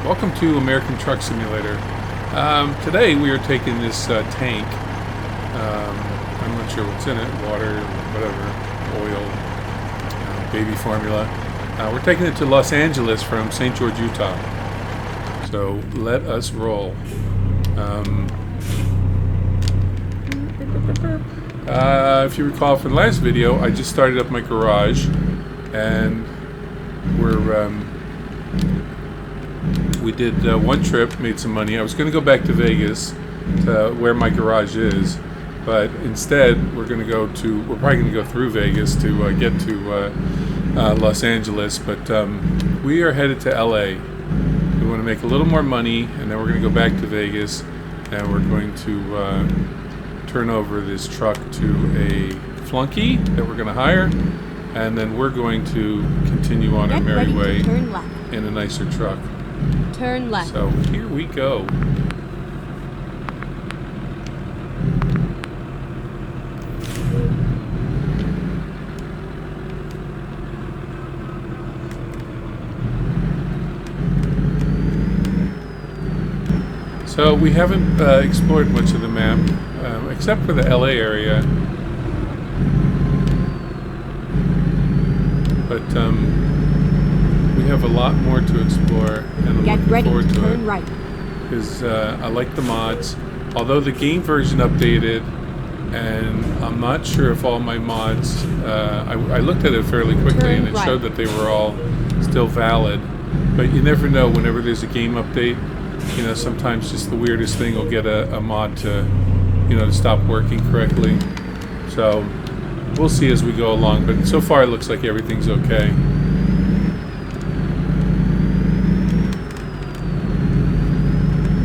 Welcome to American Truck Simulator. Today we are taking this tank. I'm not sure what's in it, water, whatever, oil, baby formula. We're taking it to Los Angeles from St. George, Utah. So let us roll. If you recall from the last video, I just started up my garage, and we did one trip, made some money. I was going to go back to Vegas, to where my garage is, but instead we're probably going to go through Vegas to get to Los Angeles. But we are headed to LA. We want to make a little more money, and then we're going to go back to Vegas, and we're going to turn over this truck to a flunky that we're going to hire, and then we're going to continue on our merry way in a nicer truck. Turn left. So here we go. So we haven't explored much of the map, except for the LA area. But we have a lot more to explore, and I'm looking forward to it. Right. Because I like the mods. Although the game version updated, and I'm not sure if all my mods. I looked at it fairly quickly, and it showed that they were all still valid. But you never know. Whenever there's a game update, you know, sometimes just the weirdest thing will get a mod to, to stop working correctly. So we'll see as we go along. But so far, it looks like everything's okay.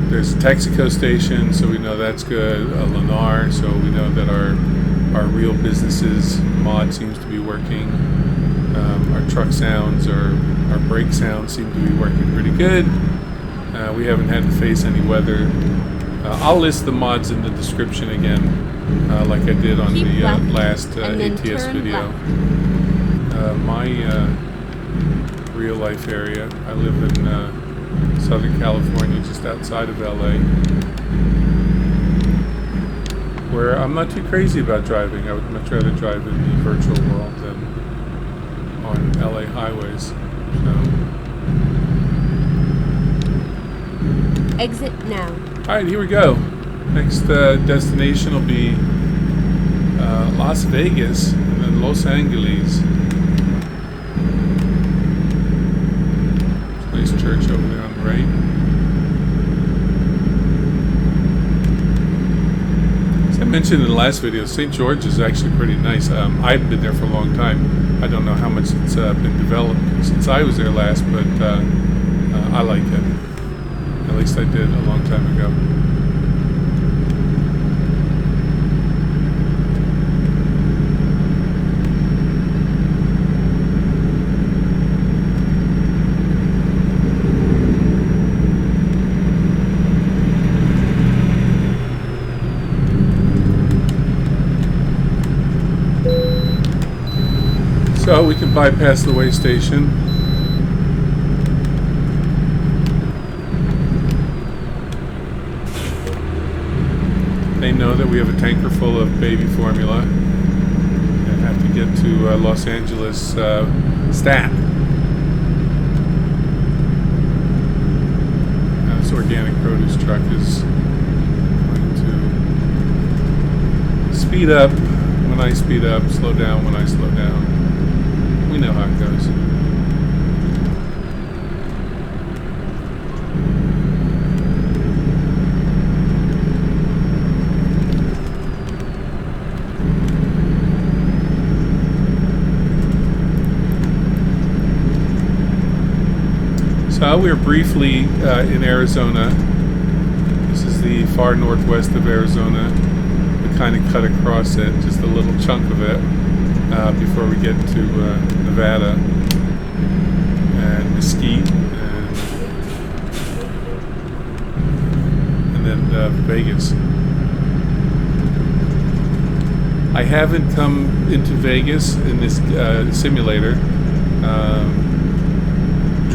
There's a Texaco station, so we know that's good. A Lennar, so we know that our real businesses mod seems to be working. Our truck sounds, our brake sounds seem to be working pretty good. We haven't had to face any weather. I'll list the mods in the description again, like I did on the last ATS video. My real life area, I live in Southern California, just outside of LA, where I'm not too crazy about driving. I would much rather drive in the virtual world than on LA highways. Exit now. Alright, here we go. Next destination will be Las Vegas and then Los Angeles. Nice church over there on the right. As I mentioned in the last video, St. George is actually pretty nice. I haven't been there for a long time. I don't know how much it's been developed since I was there last, but I like it. At least I did a long time ago. So we can bypass the way station. They know that we have a tanker full of baby formula and have to get to Los Angeles stat. This organic produce truck is going to speed up when I speed up, slow down when I slow down. We know how it goes. So we were briefly in Arizona. This is the far northwest of Arizona. We kind of cut across it, just a little chunk of it, before we get to Nevada and Mesquite and then Vegas. I haven't come into Vegas in this simulator.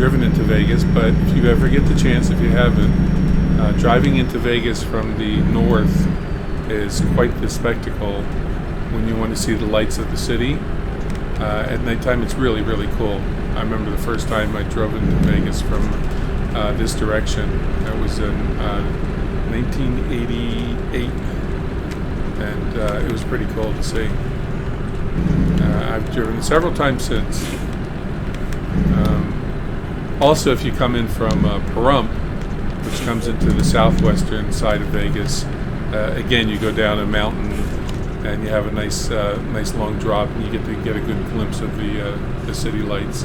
driven into Vegas, but if you ever get the chance, if you haven't, driving into Vegas from the north is quite the spectacle when you want to see the lights of the city. At nighttime, it's really, really cool. I remember the first time I drove into Vegas from this direction. That was in 1988, and it was pretty cool to see. I've driven several times since. Also, if you come in from Pahrump, which comes into the southwestern side of Vegas, again, you go down a mountain and you have a nice long drop, and you get to get a good glimpse of the city lights.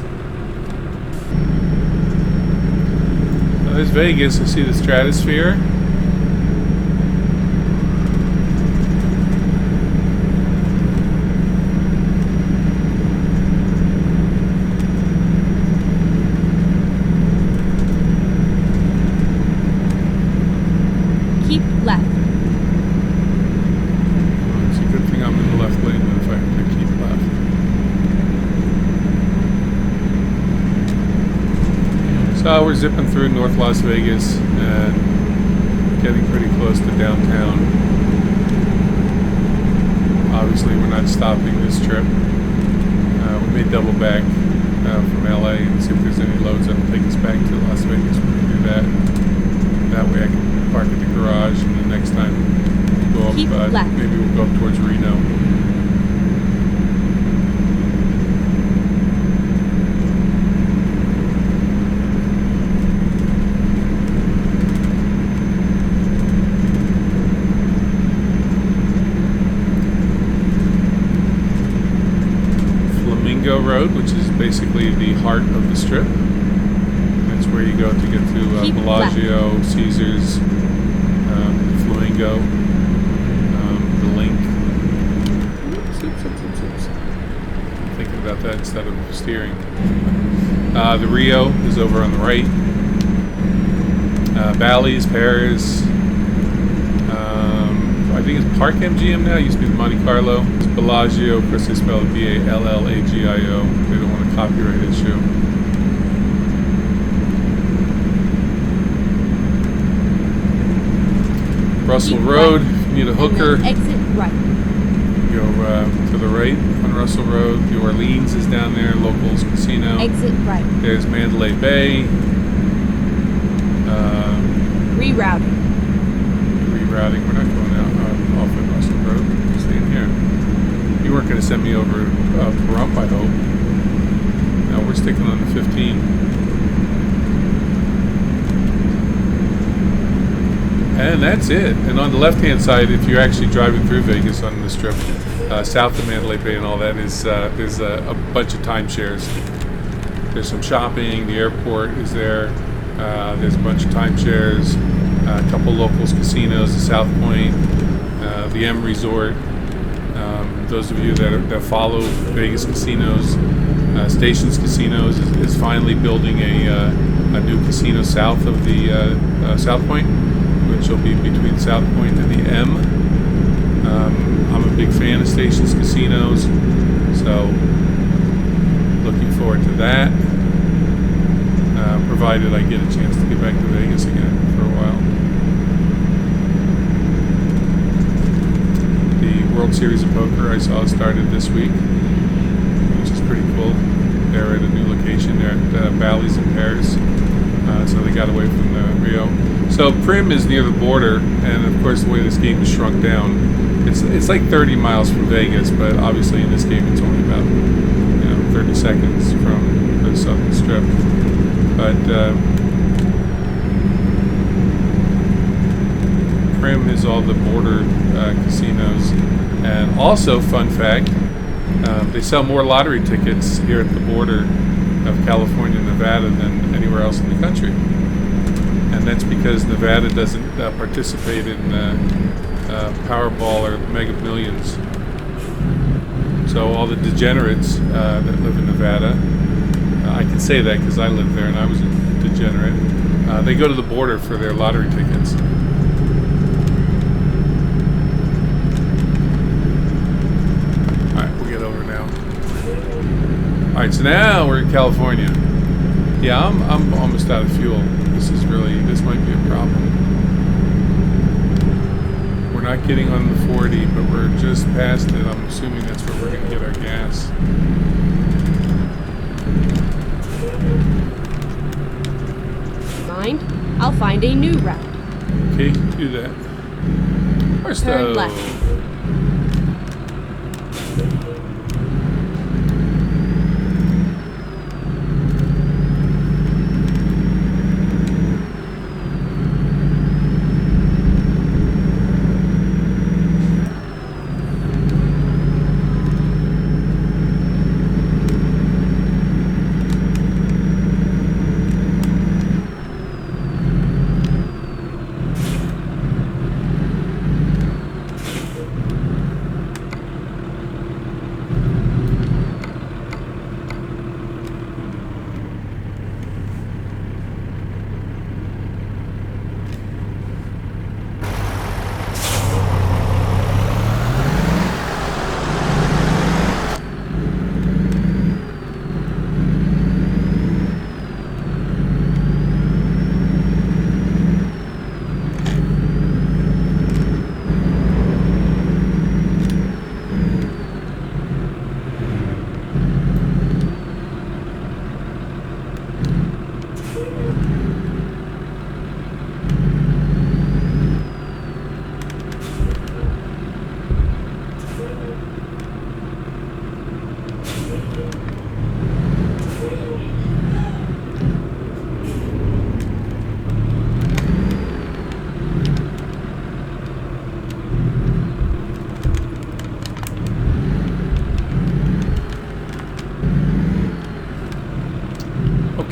There's Vegas. I see the Stratosphere. Keep left. It's a good thing I'm in the left lane then if I have to keep left. So we're zipping through North Las Vegas and getting pretty close to downtown. Obviously we're not stopping this trip. We may double back from LA and see if there's any loads that will take us back to Las Vegas. We're going to do that. That way I can park at the garage, and the next time we'll go up, maybe we'll go up towards Reno. Flamingo Road, which is basically the heart of the strip. That's where you go to get to Bellagio, Caesars, Flamingo, the Link. Oops. Thinking about that instead of steering. The Rio is over on the right. Bally's, Paris. I think it's Park MGM now. It used to be the Monte Carlo. It's Bellagio. Of course, they spell it Ballagio. They don't want a copyright issue. Russell Road, if you need a hooker, exit right. Go to the right on Russell Road. New Orleans is down there, Locals Casino. Exit right. There's Mandalay Bay. Rerouting. We're not going out off of Russell Road. We're staying here. You weren't going to send me over Pahrump, I hope. No, we're sticking on the 15. And that's it. And on the left-hand side, if you're actually driving through Vegas on the strip, south of Mandalay Bay and all that, there's a bunch of timeshares. There's some shopping. The airport is there. There's a bunch of timeshares. A couple locals casinos, the South Point, the M Resort. Those of you that follow Vegas casinos, Stations Casinos is finally building a new casino south of the South Point, which will be between South Point and the M. I'm a big fan of Stations Casinos, so looking forward to that, provided I get a chance to get back to Vegas again for a while. The World Series of Poker I saw started this week, which is pretty cool. They're at a new location. They're at Bally's in Paris, so they got away from the Rio. So Prim is near the border, and of course the way this game is shrunk down, it's like 30 miles from Vegas, but obviously in this game it's only about 30 seconds from the southern strip. But Prim is all the border casinos, and also fun fact, they sell more lottery tickets here at the border of California and Nevada than anywhere else in the country. And that's because Nevada doesn't participate in Powerball or Mega Millions. So all the degenerates that live in Nevada, I can say that because I lived there and I was a degenerate, they go to the border for their lottery tickets. Alright, we'll get over now. Alright, so now we're in California. Yeah, I'm almost out of fuel. This might be a problem. We're not getting on the 40, but we're just past it. I'm assuming that's where we're going to get our gas. Mind? I'll find a new route. Okay, do that. Turn left.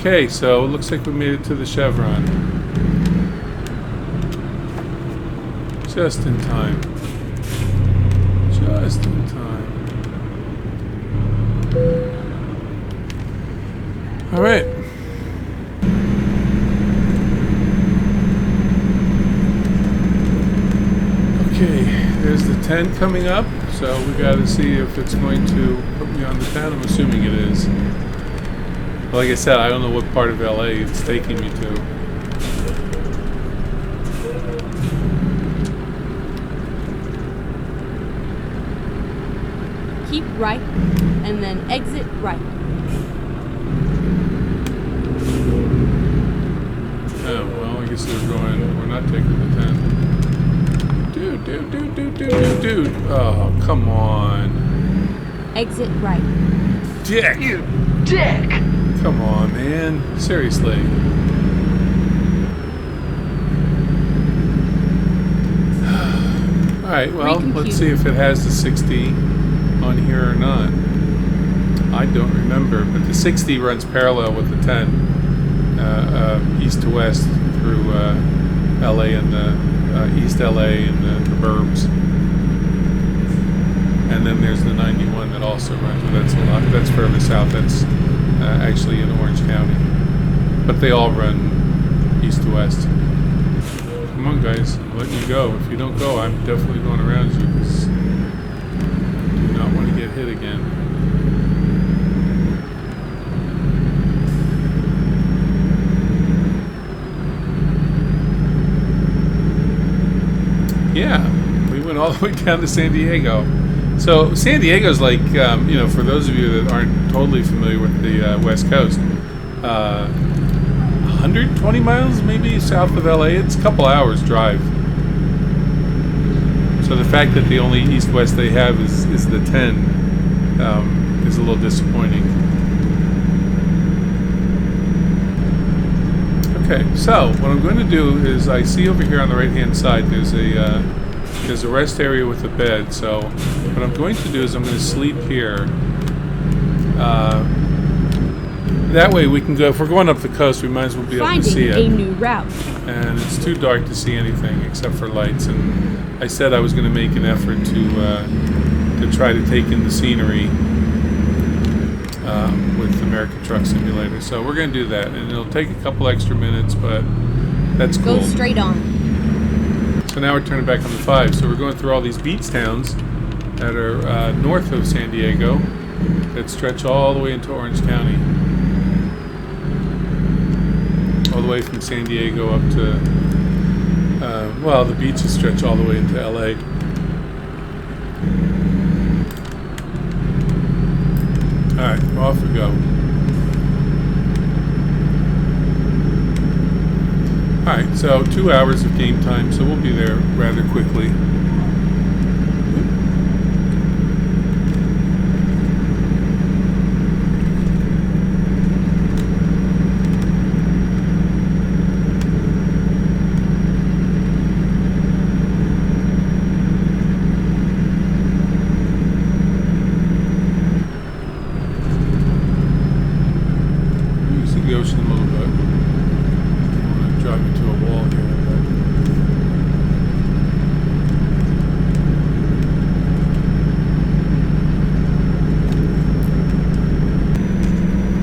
Okay, so it looks like we made it to the chevron. Just in time. Just in time. All right. Okay, there's the 10 coming up, so we got to see if it's going to put me on the 10. I'm assuming it is. Like I said, I don't know what part of LA it's taking me to. Keep right, and then exit right. Oh, well, I guess we're not taking the 10. Dude. Oh, come on. Exit right. Dick! You dick! Come on, man. Seriously. Alright, well, let's see if it has the 60 on here or not. I don't remember, but the 60 runs parallel with the 10. East to west through LA and East LA and the burbs. And then there's the 91 that also runs, but that's further south. That's actually in Orange County. But they all run east to west. Come on, guys. I'm letting you go. If you don't go, I'm definitely going around you because I do not want to get hit again. Yeah, we went all the way down to San Diego. So San Diego's like, for those of you that aren't totally familiar with the West Coast, 120 miles maybe south of LA. It's a couple hours drive. So the fact that the only east-west they have is the 10 is a little disappointing. Okay, so what I'm going to do is I see over here on the right-hand side there's a rest area with a bed. So what I'm going to do is I'm going to sleep here. That way we can go, if we're going up the coast, we might as well be able to see it. Finding a new route. And it's too dark to see anything except for lights. And I said I was going to make an effort to try to take in the scenery with American Truck Simulator. So we're going to do that. And it'll take a couple extra minutes, but that's cool. Go straight on. So now we're turning back on the 5. So we're going through all these beach towns that are north of San Diego that stretch all the way into Orange County. the way from San Diego up to, well, the beaches stretch all the way into LA. Alright, off we go. Alright, so 2 hours of game time, so we'll be there rather quickly. The ocean a little bit. I don't want to drive into a wall here.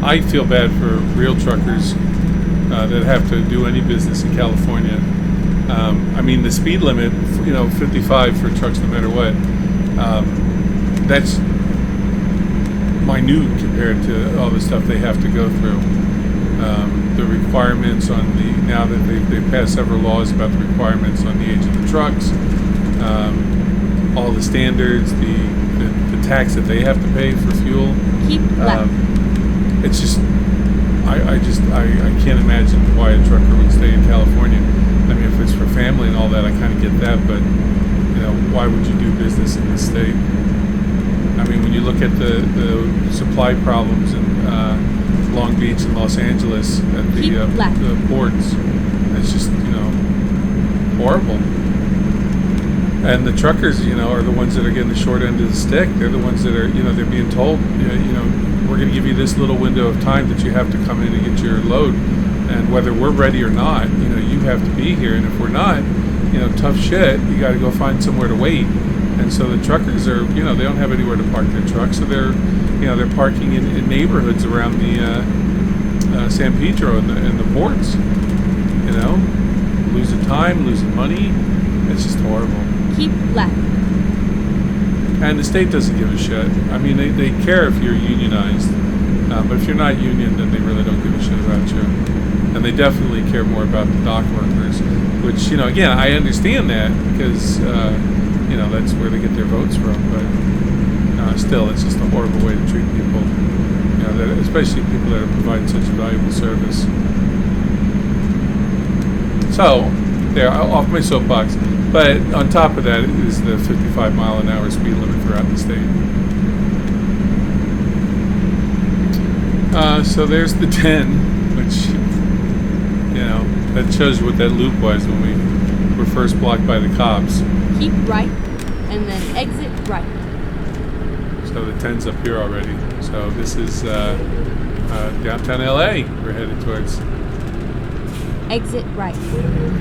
But I feel bad for real truckers that have to do any business in California. I mean, the speed limit, 55 for trucks no matter what. That's minute compared to all the stuff they have to go through. The requirements on now that they've passed several laws about the requirements on the age of the trucks, all the standards, the tax that they have to pay for fuel. Keep left. It's just, I can't imagine why a trucker would stay in California. I mean, if it's for family and all that, I kind of get that, but why would you do business in this state? I mean, when you look at the supply problems in Long Beach and Los Angeles at the ports, it's just horrible. And the truckers, are the ones that are getting the short end of the stick. They're the ones that are, they're being told, we're going to give you this little window of time that you have to come in and get your load, and whether we're ready or not, you have to be here. And if we're not, tough shit. You got to go find somewhere to wait. And so the truckers are, they don't have anywhere to park their trucks, so they're parking in neighborhoods around the San Pedro and the ports. Losing time, losing money. It's just horrible. Keep left. And the state doesn't give a shit. I mean, they care if you're unionized, but if you're not union, then they really don't give a shit about you. And they definitely care more about the dock workers, which again, I understand that because that's where they get their votes from. But still, it's just a horrible way to treat people. Especially people that are providing such a valuable service. So, there, off my soapbox. But on top of that is the 55 mile an hour speed limit throughout the state. So there's the 10, which, that shows you what that loop was when we were first blocked by the cops. Keep right, and then exit right. So the 10's up here already. So this is downtown LA we're headed towards. Exit right.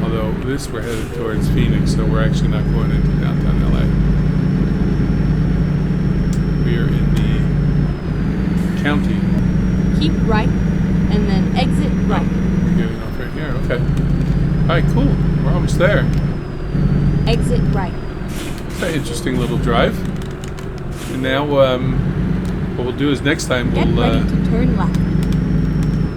Although we're headed towards Phoenix, so we're actually not going into downtown LA. We are in the county. Keep right, and then exit right. We're getting off right here. Okay. All right, cool. We're almost there. Exit right. It's an interesting little drive. And now, what we'll do is next time Get ready to turn left.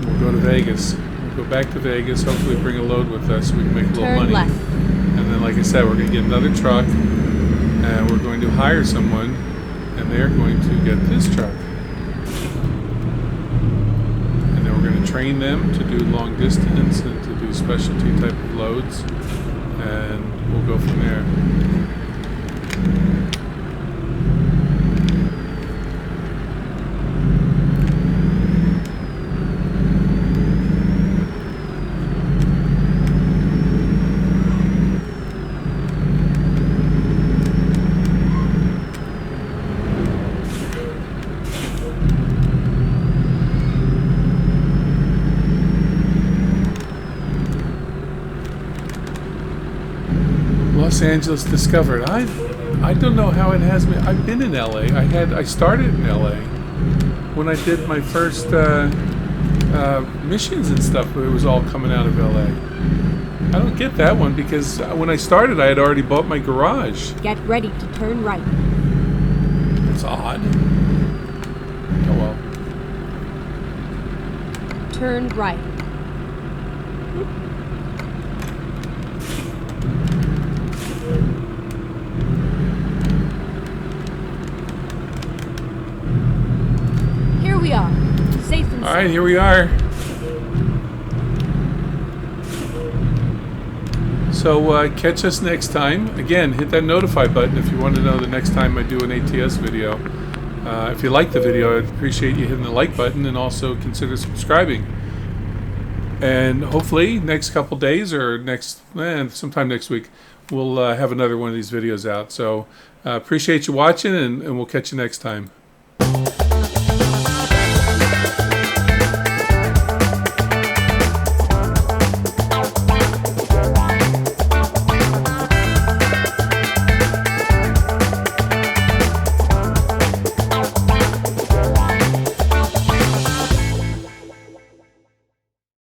We'll go to Vegas. Go back to Vegas, hopefully bring a load with us so we can make a little money. Left. And then, like I said, we're going to get another truck, and we're going to hire someone, and they're going to get this truck. And then we're going to train them to do long distance and to do specialty type of loads, and we'll go from there. Los Angeles discovered. I don't know how it has me. I've been in LA. I started in LA when I did my first missions and stuff. It was all coming out of LA. I don't get that one because when I started, I had already bought my garage. Get ready to turn right. That's odd. Oh well. Turn right. right, here we are. So catch us next time. Again, hit that notify button if you want to know the next time I do an ATS video. If you like the video, I'd appreciate you hitting the like button and also consider subscribing. And hopefully next couple days or sometime next week, we'll have another one of these videos out. So appreciate you watching, and we'll catch you next time.